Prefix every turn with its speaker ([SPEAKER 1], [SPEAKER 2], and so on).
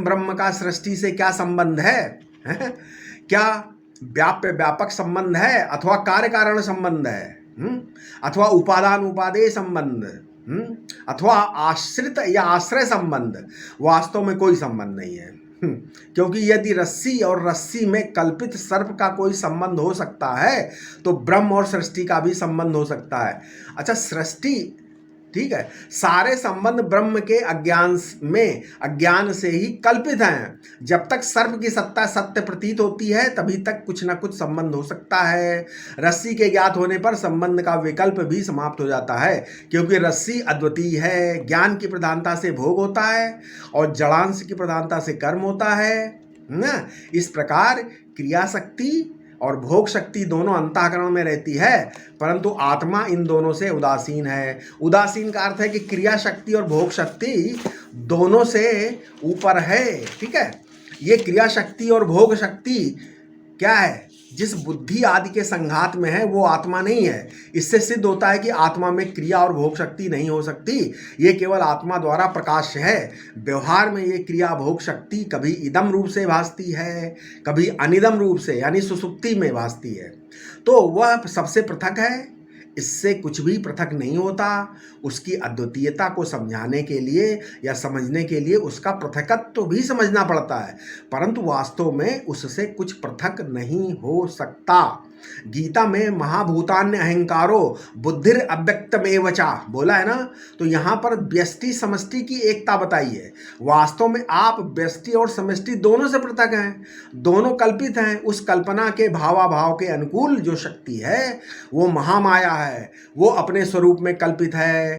[SPEAKER 1] ब्रह्म का सृष्टि से क्या संबंध है? क्या व्याप्य व्यापक संबंध है अथवा कार्य कारण संबंध है? अथवा उपादान उपादेय संबंध, अथवा आश्रित या आश्रय संबंध? वास्तव में कोई संबंध नहीं है। क्योंकि यदि रस्सी और रस्सी में कल्पित सर्प का कोई संबंध हो सकता है तो ब्रह्म और सृष्टि का भी संबंध हो सकता है। अच्छा, सृष्टि, ठीक है, सारे संबंध ब्रह्म के अज्ञान से ही कल्पित हैं। जब तक सर्प की सत्ता सत्य प्रतीत होती है तभी तक कुछ ना कुछ संबंध हो सकता है। रस्सी के ज्ञात होने पर संबंध का विकल्प भी समाप्त हो जाता है, क्योंकि रस्सी अद्वितीय है। ज्ञान की प्रधानता से भोग होता है और जड़ांश की प्रधानता से कर्म होता है ना। इस प्रकार क्रिया शक्ति और भोग शक्ति दोनों अंतःकरण में रहती है, परंतु आत्मा इन दोनों से उदासीन है। उदासीन का अर्थ है कि क्रिया शक्ति और भोग शक्ति दोनों से ऊपर है। ठीक है, ये क्रिया शक्ति और भोग शक्ति क्या है? जिस बुद्धि आदि के संघात में है वो आत्मा नहीं है। इससे सिद्ध होता है कि आत्मा में क्रिया और भोग शक्ति नहीं हो सकती, ये केवल आत्मा द्वारा प्रकाश्य है। व्यवहार में ये क्रिया भोग शक्ति कभी इदम रूप से भासती है, कभी अनिदम रूप से यानी सुसुप्ति में भासती है। तो वह सबसे पृथक है, इससे कुछ भी पृथक नहीं होता। उसकी अद्वितीयता को समझाने के लिए या समझने के लिए उसका पृथकत्व भी समझना पड़ता है, परंतु वास्तव में उससे कुछ पृथक नहीं हो सकता। गीता में महाभूतान्य अहंकारो बुद्धिर अव्यक्तमेवचा बोला है ना, तो यहाँ पर व्यष्टि समष्टि की एकता बताई है। वास्तव में आप व्यष्टि और समष्टि दोनों से पृथक हैं, दोनों कल्पित हैं। उस कल्पना के भावाभाव के अनुकूल जो शक्ति है वो महामाया है, वो अपने स्वरूप में कल्पित है।